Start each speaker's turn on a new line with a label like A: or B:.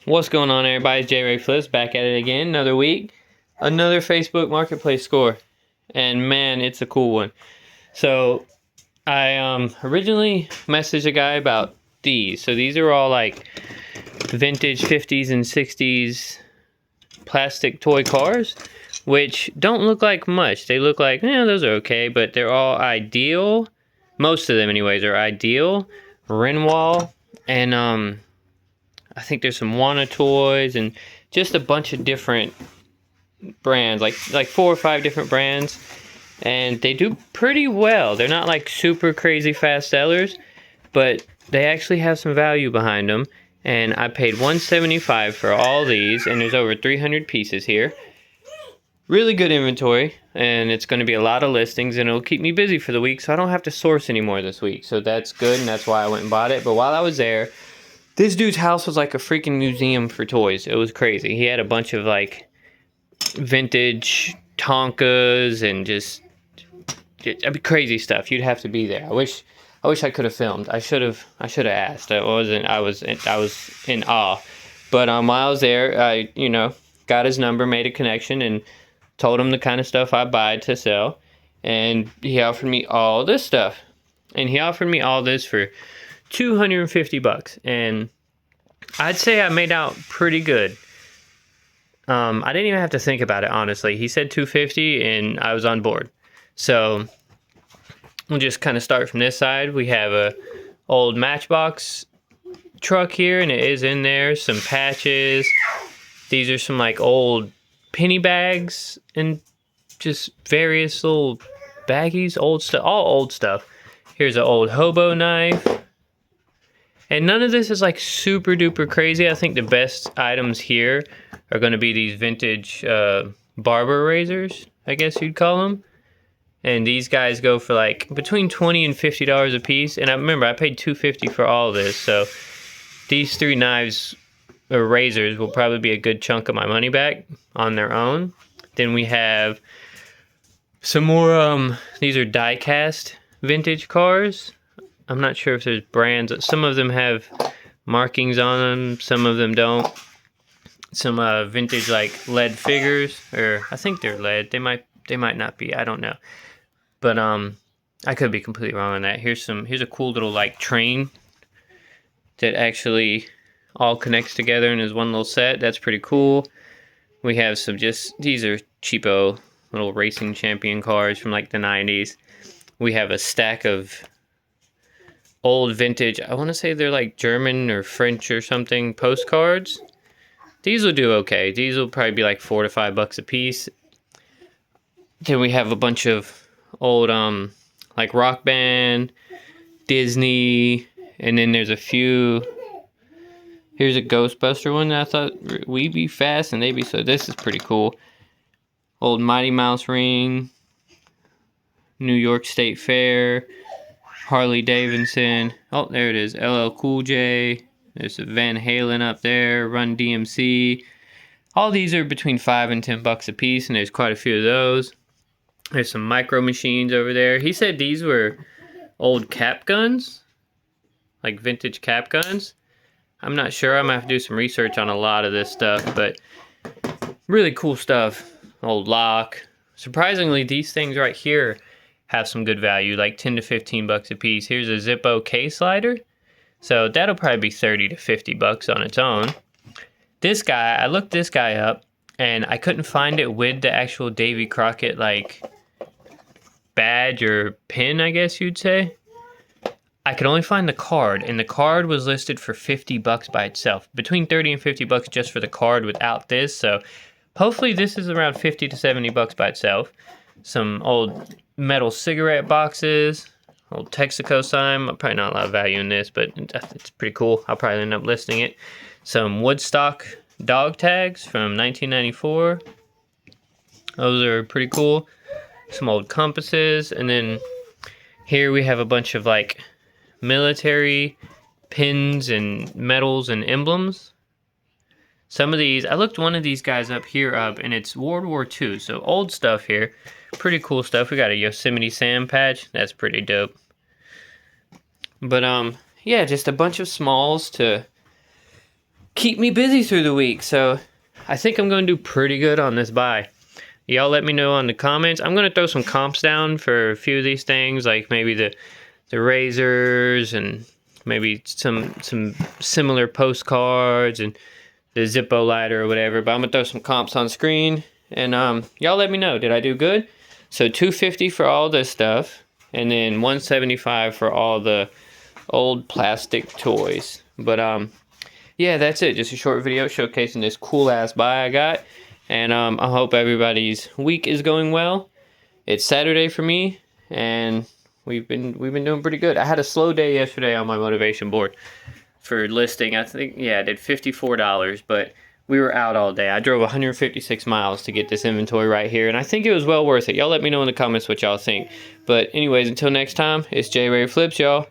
A: What's going on, everybody? It's J Ray Flips back at it again. Another week, another Facebook Marketplace score, and man, it's a cool one. So I originally messaged a guy about these. So these are all like vintage 50s and 60s plastic toy cars, which don't look like much. They look like, those are okay, but they're all ideal. Most of them, anyways, are ideal. Renwall and I think there's some Wana toys and just a bunch of different brands, like 4 or 5 different brands, and they do pretty well. They're not like super crazy fast sellers, but they actually have some value behind them. And I paid $175 for all these, and there's over 300 pieces here. Really good inventory, and it's going to be a lot of listings, and it'll keep me busy for the week, so I don't have to source anymore this week. So that's good, and that's why I went and bought it. But while I was there, this dude's house was like a freaking museum for toys. It was crazy. He had a bunch of like vintage Tonkas and just crazy stuff. You'd have to be there. I wish I could have filmed. I should have asked. I was in awe. But while I was there, I got his number, made a connection, and told him the kind of stuff I buy to sell. And he offered me all this stuff. And he offered me all this for $250, and I'd say I made out pretty good. I didn't even have to think about it, honestly. He said $250, and I was on board. So we'll just kind of start from this side. We have a old Matchbox truck here, and it is in there. Some patches. These are some like old penny bags and just various little baggies, old stuff, all old stuff. Here's an old hobo knife. And none of this is like super duper crazy. I think the best items here are going to be these vintage barber razors, I guess you'd call them. And these guys go for like between $20 and $50 a piece. And I remember I paid $250 for all of this. So these 3 knives or razors will probably be a good chunk of my money back on their own. Then we have some more, these are die cast vintage cars. I'm not sure if there's brands. Some of them have markings on them. Some of them don't. Some vintage like lead figures, or I think they're lead. They might not be. I don't know. But I could be completely wrong on that. Here's a cool little like train that actually all connects together and is one little set. That's pretty cool. We have some these are cheapo little racing champion cars from like the 90s. We have a stack of old vintage, I want to say they're like German or French or something, postcards. These will do okay. These will probably be like $4 to $5 a piece. Then we have a bunch of old like Rock Band, Disney, and then there's a few. Here's a Ghostbuster one that I thought we'd be fast and they'd be, so this is pretty cool. Old Mighty Mouse ring, New York State Fair, Harley Davidson. Oh, there it is. LL Cool J. There's a Van Halen up there. Run DMC. All these are between $5 and $10 a piece, and there's quite a few of those. There's some micro machines over there. He said these were old cap guns, like vintage cap guns. I'm not sure. I'm gonna have to do some research on a lot of this stuff, but really cool stuff. Old lock. Surprisingly, these things right here have some good value, like $10 to $15 a piece. Here's a Zippo K-slider. So that'll probably be $30 to $50 on its own. This guy, I looked this guy up, and I couldn't find it with the actual Davy Crockett, like, badge or pin, I guess you'd say. I could only find the card, and the card was listed for $50 by itself. Between $30 and $50 just for the card without this, so hopefully this is around $50 to $70 by itself. Some old metal cigarette boxes, old Texaco sign. Probably not a lot of value in this, but it's pretty cool. I'll probably end up listing it. Some Woodstock dog tags from 1994. Those are pretty cool. Some old compasses, and then here we have a bunch of like military pins and medals and emblems. Some of these, I looked one of these guys up, and it's World War II, so old stuff here. Pretty cool stuff. We got a Yosemite Sam patch. That's pretty dope. But yeah, just a bunch of smalls to keep me busy through the week. So I think I'm going to do pretty good on this buy. Y'all let me know in the comments. I'm going to throw some comps down for a few of these things, like maybe the razors and maybe some similar postcards and the Zippo lighter or whatever. But I'm going to throw some comps on screen. And y'all let me know. Did I do good? So $250 for all this stuff. And then $175 for all the old plastic toys. But yeah, that's it. Just a short video showcasing this cool ass buy I got. And I hope everybody's week is going well. It's Saturday for me, and we've been doing pretty good. I had a slow day yesterday on my motivation board for listing. I think, yeah, I did $54, but we were out all day. I drove 156 miles to get this inventory right here, and I think it was well worth it. Y'all let me know in the comments what y'all think. But anyways, until next time, it's J Ray Flips, y'all.